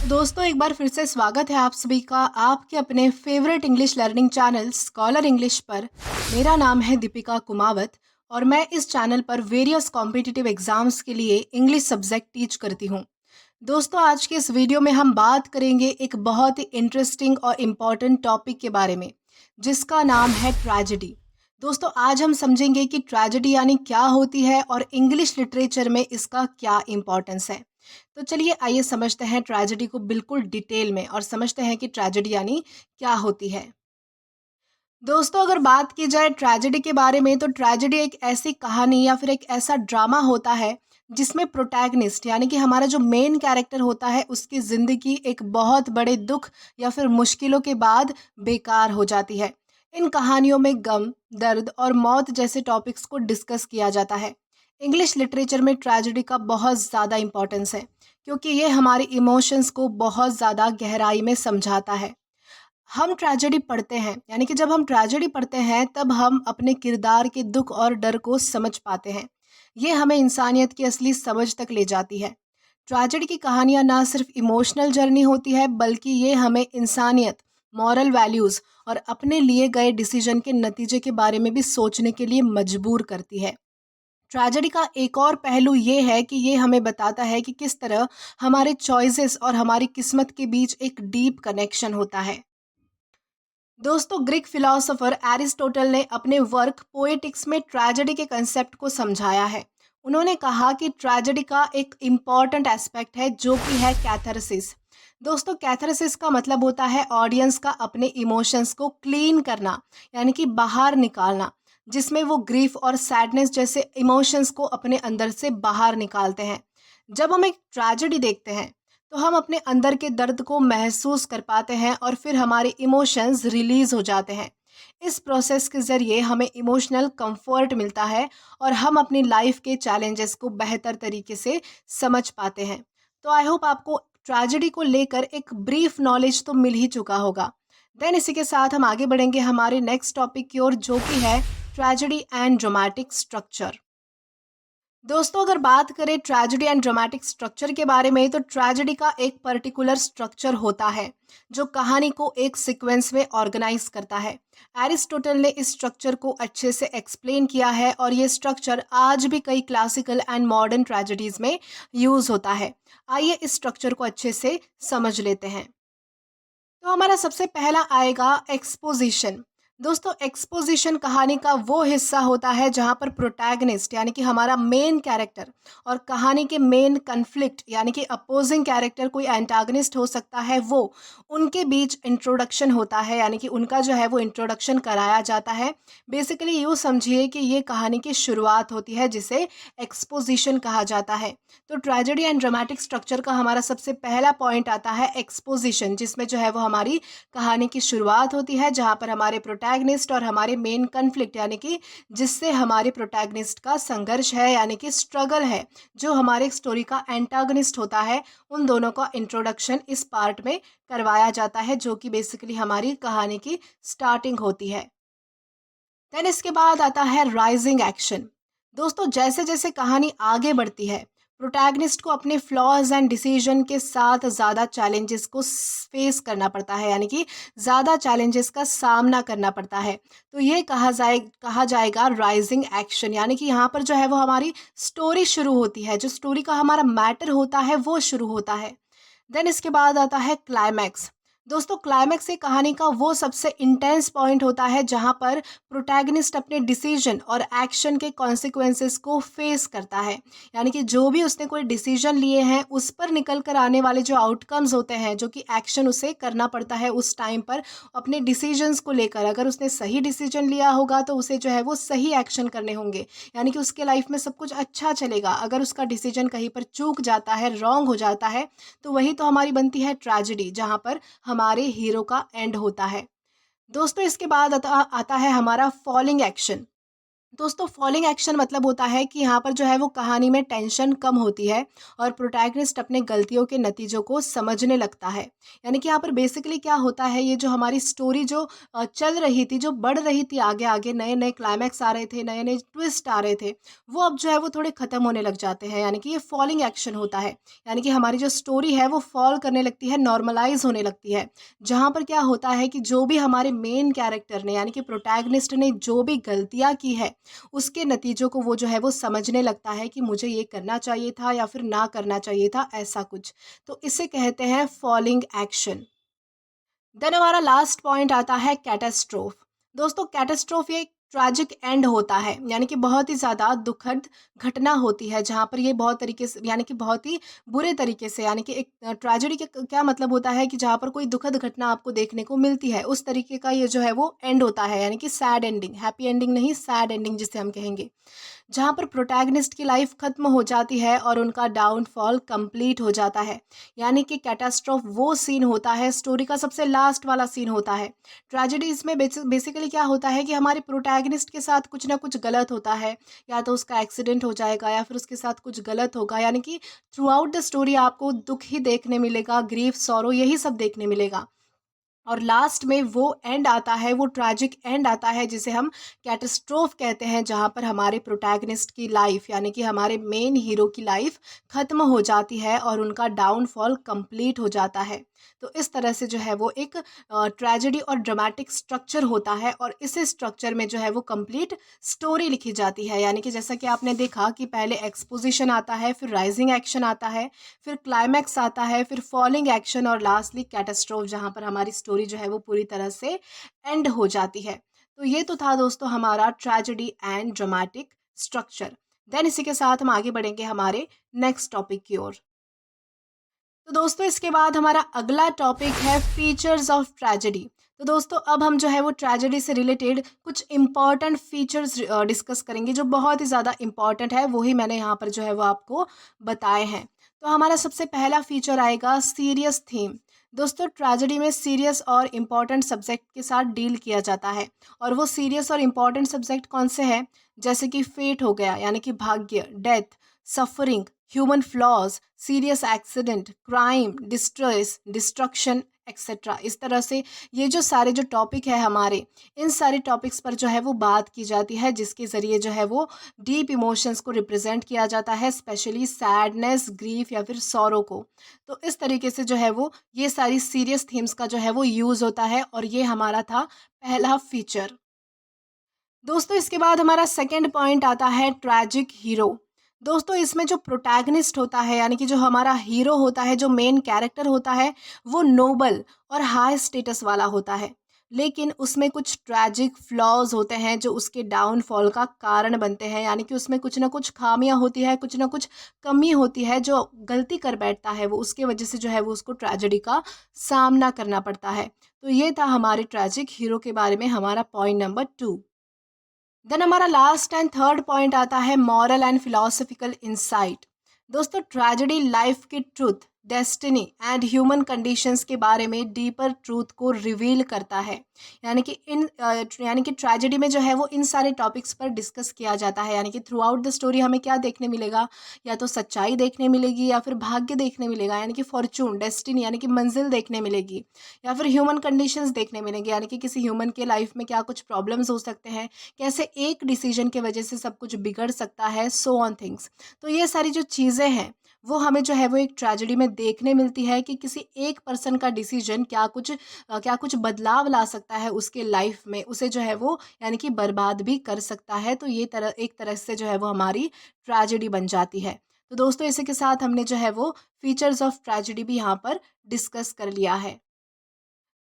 दोस्तों एक बार फिर से स्वागत है आप सभी का आपके अपने favourite English learning channel scholar English पर। मेरा नाम है दीपिका कुमावत और मैं इस चैनल पर वेरियस कॉम्पिटिटिव एग्जाम्स के लिए इंग्लिश सब्जेक्ट टीच करती हूँ। दोस्तों आज के इस वीडियो में हम बात करेंगे एक बहुत ही इंटरेस्टिंग और इम्पॉर्टेंट टॉपिक के बारे में जिसका नाम है ट्रेजेडी। दोस्तों आज हम समझेंगे कि ट्रेजेडी यानी क्या होती है और इंग्लिश लिटरेचर में इसका क्या इम्पोर्टेंस है। तो चलिए आइए समझते हैं ट्रेजेडी को बिल्कुल डिटेल में और समझते हैं कि ट्रेजेडी यानी क्या होती है। दोस्तों अगर बात की जाए ट्रेजेडी के बारे में तो ट्रेजेडी एक ऐसी कहानी या फिर एक ऐसा ड्रामा होता है जिसमें प्रोटैगनिस्ट यानी कि हमारा जो मेन कैरेक्टर होता है उसकी ज़िंदगी एक बहुत बड़े दुख या फिर मुश्किलों के बाद बेकार हो जाती है। इन कहानियों में गम, दर्द और मौत जैसे टॉपिक्स को डिस्कस किया जाता है। इंग्लिश लिटरेचर में ट्रेजेडी का बहुत ज़्यादा इम्पोर्टेंस है क्योंकि ये हमारे इमोशंस को बहुत ज़्यादा गहराई में समझाता है। हम ट्रेजेडी पढ़ते हैं यानी कि जब हम ट्रेजेडी पढ़ते हैं तब हम अपने किरदार के दुख और डर को समझ पाते हैं। ये हमें इंसानियत की असली समझ तक ले जाती है। ट्रेजेडी की कहानियाँ ना सिर्फ इमोशनल जर्नी होती है बल्कि ये हमें इंसानियत, मॉरल वैल्यूज़ और अपने लिए गए डिसीजन के नतीजे के बारे में भी सोचने के लिए मजबूर करती है। ट्रेजेडी का एक और पहलू ये है कि ये हमें बताता है कि किस तरह हमारे चॉइसेस और हमारी किस्मत के बीच एक डीप कनेक्शन होता है। दोस्तों ग्रीक फिलोसोफर एरिस्टोटल ने अपने वर्क पोएटिक्स में ट्रेजेडी के कंसेप्ट को समझाया है। उन्होंने कहा कि ट्रेजेडी का एक इम्पॉर्टेंट एस्पेक्ट है जो कि है कैथारसिस। दोस्तों कैथारसिस का मतलब होता है ऑडियंस का अपने इमोशंस को क्लीन करना यानी कि बाहर निकालना, जिसमें वो ग्रीफ और सैडनेस जैसे इमोशंस को अपने अंदर से बाहर निकालते हैं। जब हम एक ट्रेजेडी देखते हैं तो हम अपने अंदर के दर्द को महसूस कर पाते हैं और फिर हमारे इमोशंस रिलीज हो जाते हैं। इस प्रोसेस के ज़रिए हमें इमोशनल कंफर्ट मिलता है और हम अपनी लाइफ के चैलेंजेस को बेहतर तरीके से समझ पाते हैं। तो आई होप आपको ट्रेजेडी को लेकर एक ब्रीफ नॉलेज तो मिल ही चुका होगा। देन इसी के साथ हम आगे बढ़ेंगे हमारे नेक्स्ट टॉपिक की ओर जो कि है ट्रेजेडी एंड ड्रामेटिक स्ट्रक्चर। दोस्तों अगर बात करें ट्रेजेडी एंड ड्रामेटिक स्ट्रक्चर के बारे में तो ट्रेजेडी का एक पर्टिकुलर स्ट्रक्चर होता है जो कहानी को एक सीक्वेंस में ऑर्गेनाइज करता है। एरिस्टोटल ने इस स्ट्रक्चर को अच्छे से एक्सप्लेन किया है और ये स्ट्रक्चर आज भी कई क्लासिकल एंड मॉडर्न ट्रेजेडीज में यूज होता है। आइए इस स्ट्रक्चर को अच्छे से समझ लेते हैं। तो हमारा सबसे पहला आएगा एक्सपोजिशन। दोस्तों एक्सपोजिशन कहानी का वो हिस्सा होता है जहाँ पर प्रोटैगनिस्ट यानी कि हमारा मेन कैरेक्टर और कहानी के मेन कन्फ्लिक्ट यानी कि अपोजिंग कैरेक्टर कोई एंटागनिस्ट हो सकता है, वो उनके बीच इंट्रोडक्शन होता है यानी कि उनका जो है वो इंट्रोडक्शन कराया जाता है। बेसिकली यूँ समझिए कि ये कहानी की शुरुआत होती है जिसे एक्सपोजिशन कहा जाता है। तो ट्रेजेडी एंड ड्रामेटिक स्ट्रक्चर का हमारा सबसे पहला पॉइंट आता है एक्सपोजिशन, जिसमें जो है वो हमारी कहानी की शुरुआत होती है जहाँ पर हमारे प्रोटैगनिस्ट और हमारे मेन कन्फ्लिक्ट यानी कि जिससे हमारे प्रोटैगनिस्ट का संघर्ष है यानी कि स्ट्रगल है, जो हमारे स्टोरी का एंटागनिस्ट होता है, उन दोनों का इंट्रोडक्शन इस पार्ट में करवाया जाता है जो कि बेसिकली हमारी कहानी की स्टार्टिंग होती है। देन इसके बाद आता है राइजिंग एक्शन। दोस्तों जैसे जैसे कहानी आगे बढ़ती है प्रोटैगनिस्ट को अपने फ्लॉज एंड डिसीजन के साथ ज़्यादा चैलेंजेस को फेस करना पड़ता है यानी कि ज़्यादा चैलेंजेस का सामना करना पड़ता है। तो ये कहा जाएगा राइजिंग एक्शन यानी कि यहाँ पर जो है वो हमारी स्टोरी शुरू होती है, जो स्टोरी का हमारा मैटर होता है वो शुरू होता है। देन इसके बाद आता है क्लाइमैक्स। दोस्तों क्लाइमैक्स एक कहानी का वो सबसे इंटेंस पॉइंट होता है जहां पर प्रोटैगनिस्ट अपने डिसीजन और एक्शन के कॉन्सिक्वेंसेस को फेस करता है यानी कि जो भी उसने कोई डिसीजन लिए हैं उस पर निकल कर आने वाले जो आउटकम्स होते हैं, जो कि एक्शन उसे करना पड़ता है उस टाइम पर अपने डिसीजंस को लेकर। अगर उसने सही डिसीजन लिया होगा तो उसे जो है वो सही एक्शन करने होंगे यानी कि उसके लाइफ में सब कुछ अच्छा चलेगा। अगर उसका डिसीजन कहीं पर चूक जाता है, रॉन्ग हो जाता है, तो वही तो हमारी बनती है ट्रेजेडी जहाँ पर हमारे हीरो का एंड होता है। दोस्तों इसके बाद आता है हमारा फॉलिंग एक्शन। दोस्तों फॉलिंग एक्शन मतलब होता है कि यहाँ पर जो है वो कहानी में टेंशन कम होती है और प्रोटैगनिस्ट अपने गलतियों के नतीजों को समझने लगता है। यानी कि यहाँ पर बेसिकली क्या होता है, ये जो हमारी स्टोरी जो चल रही थी, जो बढ़ रही थी आगे आगे, नए नए क्लाइमैक्स आ रहे थे, नए नए ट्विस्ट आ रहे थे, वो अब जो है वो थोड़े खत्म होने लग जाते हैं। यानी कि ये फॉलिंग एक्शन होता है। यानी कि हमारी जो स्टोरी है वो फॉल करने लगती है, नॉर्मलाइज होने लगती है। जहाँ पर क्या होता है कि जो भी हमारे मेन कैरेक्टर ने यानी कि प्रोटैगनिस्ट ने जो भी गलतियाँ की है, उसके नतीजों को वो जो है वो समझने लगता है कि मुझे ये करना चाहिए था या फिर ना करना चाहिए था, ऐसा कुछ। तो इसे कहते हैं फॉलिंग एक्शन। देन हमारा लास्ट पॉइंट आता है कैटास्ट्रोफ। दोस्तों कैटास्ट्रोफ ये ट्रैजिक एंड होता है, यानी कि बहुत ही ज़्यादा दुखद घटना होती है जहाँ पर ये बहुत तरीके से यानी कि बहुत ही बुरे तरीके से, यानी कि एक ट्रेजेडी के क्या मतलब होता है कि जहाँ पर कोई दुखद घटना आपको देखने को मिलती है, उस तरीके का ये जो है वो एंड होता है। यानी कि सैड एंडिंग, हैप्पी एंडिंग नहीं, सैड एंडिंग जिसे हम कहेंगे, जहाँ पर प्रोटैगनिस्ट की लाइफ खत्म हो जाती है और उनका डाउनफॉल कंप्लीट हो जाता है। यानी कि कैटास्ट्रोफ वो सीन होता है, स्टोरी का सबसे लास्ट वाला सीन होता है। ट्रेजेडी इसमें बेसिकली क्या होता है कि हमारे प्रोटैगनिस्ट के साथ कुछ ना कुछ गलत होता है, या तो उसका एक्सीडेंट हो जाएगा या फिर उसके साथ कुछ गलत होगा। यानी कि थ्रू आउट द स्टोरी आपको दुख ही देखने मिलेगा, ग्रीफ, सॉरो, यही सब देखने मिलेगा। और लास्ट में वो एंड आता है, वो ट्रैजिक एंड आता है जिसे हम कैटास्ट्रोफ कहते हैं, जहाँ पर हमारे प्रोटैगनिस्ट की लाइफ यानी कि हमारे मेन हीरो की लाइफ खत्म हो जाती है और उनका डाउनफॉल कंप्लीट हो जाता है। तो इस तरह से जो है वो एक ट्रेजेडी और ड्रामेटिक स्ट्रक्चर होता है, और इस स्ट्रक्चर में जो है वो कंप्लीट स्टोरी लिखी जाती है। यानी कि जैसा कि आपने देखा कि पहले एक्सपोजिशन आता है, फिर राइजिंग एक्शन आता है, फिर क्लाइमैक्स आता है, फिर फॉलिंग एक्शन और लास्टली कैटास्ट्रोफ, जहाँ पर हमारी स्टोरी जो है वो पूरी तरह से एंड हो जाती है। तो ये तो था दोस्तों हमारा tragedy and dramatic structure. Then इसी के साथ हम आगे बढ़ेंगे हमारे नेक्स्ट टॉपिक की ओर। तो दोस्तों इसके बाद हमारा अगला टॉपिक है फीचर्स ऑफ ट्रेजेडी। तो दोस्तों अब हम जो है वो ट्रेजेडी से रिलेटेड कुछ इंपॉर्टेंट फीचर्स डिस्कस करेंगे, जो बहुत ही ज़्यादा इंपॉर्टेंट है, वही मैंने यहाँ पर जो है वो आपको बताए हैं। तो हमारा सबसे पहला फीचर आएगा सीरियस थीम। दोस्तों ट्रेजेडी में सीरियस और इम्पॉर्टेंट सब्जेक्ट के साथ डील किया जाता है, और वो सीरियस और इम्पॉर्टेंट सब्जेक्ट कौन से हैं, जैसे कि फेट हो गया यानी कि भाग्य, death, suffering, human flaws, serious accident, crime, distress, destruction etcetera. इस तरह से ये जो सारे जो टॉपिक है हमारे, इन सारे टॉपिक्स पर जो है वो बात की जाती है, जिसके ज़रिए जो है वो डीप इमोशंस को रिप्रेजेंट किया जाता है, स्पेशली सैडनेस, ग्रीफ या फिर सॉरो को। तो इस तरीके से जो है वो ये सारी सीरियस थीम्स का जो है वो यूज़ होता है, और ये हमारा था पहला फीचर। दोस्तों इसके बाद हमारा सेकंड पॉइंट आता है ट्रैजिक हीरो। दोस्तों इसमें जो प्रोटैगनिस्ट होता है यानी कि जो हमारा हीरो होता है, जो मेन कैरेक्टर होता है, वो नोबल और हाई स्टेटस वाला होता है, लेकिन उसमें कुछ ट्रैजिक फ्लॉज होते हैं जो उसके डाउनफॉल का कारण बनते हैं। यानी कि उसमें कुछ ना कुछ खामियां होती है, कुछ ना कुछ कमी होती है, जो गलती कर बैठता है वो, उसके वजह से जो है वो उसको ट्रेजेडी का सामना करना पड़ता है। तो ये था हमारे ट्रैजिक हीरो के बारे में हमारा पॉइंट नंबर 2। देन हमारा लास्ट एंड थर्ड पॉइंट आता है मॉरल एंड फिलोसफिकल इंसाइट। दोस्तों ट्रेजेडी लाइफ की truth, destiny and human conditions के बारे में डीपर ट्रूथ को रिवील करता है। यानी कि यानी कि ट्रेजेडी में जो है वो इन सारे टॉपिक्स पर डिस्कस किया जाता है। यानी कि थ्रू आउट द स्टोरी हमें क्या देखने मिलेगा, या तो सच्चाई देखने मिलेगी या फिर भाग्य देखने मिलेगा, यानी कि फॉर्चून, डेस्टिनी यानी कि मंजिल देखने मिलेगी, या फिर ह्यूमन कंडीशंस देखने मिलेंगे, यानी कि किसी ह्यूमन के लाइफ में क्या कुछ प्रॉब्लम्स हो सकते हैं, कैसे एक डिसीजन के वजह से सब कुछ बिगड़ सकता है, सो ऑन थिंग्स। तो ये सारी जो चीज़ें हैं वो हमें जो है वो एक ट्रेजेडी में देखने मिलती है कि किसी एक पर्सन का डिसीजन क्या कुछ बदलाव ला सकता है उसके लाइफ में, उसे जो है वो यानी कि बर्बाद भी कर सकता है। तो ये एक तरह से जो है वो हमारी ट्रेजेडी बन जाती है। तो दोस्तों इसी के साथ हमने जो है वो फीचर्स ऑफ ट्रेजेडी भी यहाँ पर डिस्कस कर लिया है।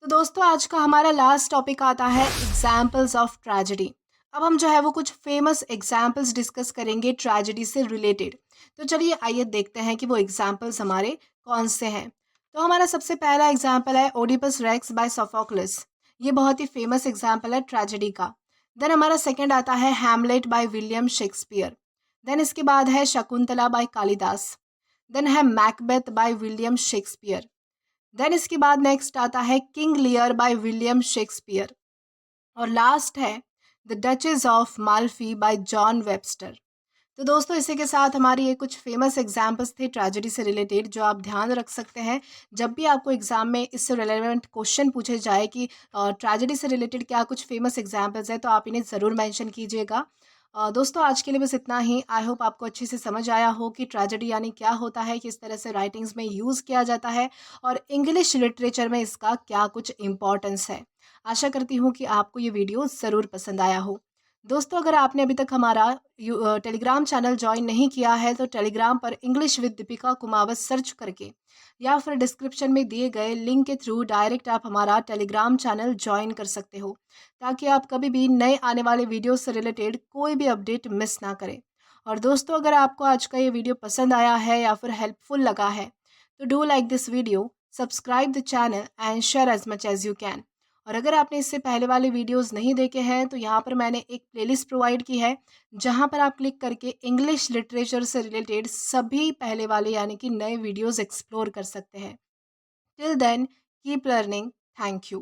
तो दोस्तों आज का हमारा लास्ट टॉपिक आता है एग्जाम्पल्स ऑफ ट्रेजेडी। अब हम जो है वो कुछ फेमस एग्जाम्पल्स डिस्कस करेंगे ट्रेजेडी से रिलेटेड। तो चलिए आइए देखते हैं कि वो एग्जाम्पल्स हमारे कौन से हैं। तो हमारा सबसे पहला एग्जाम्पल है ओडिपस रेक्स बाय सोफोक्लिस। ये बहुत ही फेमस एग्जाम्पल है ट्रेजेडी का। देन हमारा सेकंड आता है Hamlet by William Shakespeare. Then इसके बाद है शकुंतला बाय कालिदास। देन है Macbeth by William Shakespeare. Then इसके बाद नेक्स्ट आता है King Lear by William Shakespeare. और लास्ट है the Duchess of Malfi by John Webster. तो दोस्तों इसी के साथ हमारी ये कुछ फेमस एग्जाम्पल्स थे ट्रेजेडी से रिलेटेड जो आप ध्यान रख सकते हैं जब भी आपको एग्जाम में इससे रिलेवेंट क्वेश्चन पूछे जाए कि ट्रेजेडी से रिलेटेड क्या कुछ फेमस एग्जाम्पल्स हैं तो आप इन्हें ज़रूर मेंशन कीजिएगा। दोस्तों आज के लिए बस इतना ही। आई होप आपको अच्छे से समझ आया हो कि ट्रेजेडी यानी क्या होता है, किस तरह से राइटिंग्स में यूज़ किया जाता है और इंग्लिश लिटरेचर में इसका क्या कुछ इम्पोर्टेंस है। आशा करती हूँ कि आपको ये वीडियो ज़रूर पसंद आया हो। दोस्तों अगर आपने अभी तक हमारा टेलीग्राम चैनल ज्वाइन नहीं किया है तो टेलीग्राम पर English with Deepika Kumawat search करके या फिर डिस्क्रिप्शन में दिए गए लिंक के थ्रू डायरेक्ट आप हमारा टेलीग्राम चैनल ज्वाइन कर सकते हो ताकि आप कभी भी नए आने वाले वीडियो से रिलेटेड कोई भी अपडेट मिस ना करें। और दोस्तों अगर आपको आज का ये वीडियो पसंद आया है या फिर हेल्पफुल लगा है तो do like this video, subscribe the channel and share as much as you can. और अगर आपने इससे पहले वाले वीडियोस नहीं देखे हैं तो यहाँ पर मैंने एक प्लेलिस्ट प्रोवाइड की है जहाँ पर आप क्लिक करके इंग्लिश लिटरेचर से रिलेटेड सभी पहले वाले यानी कि नए वीडियोस एक्सप्लोर कर सकते हैं। Till then keep learning. Thank you.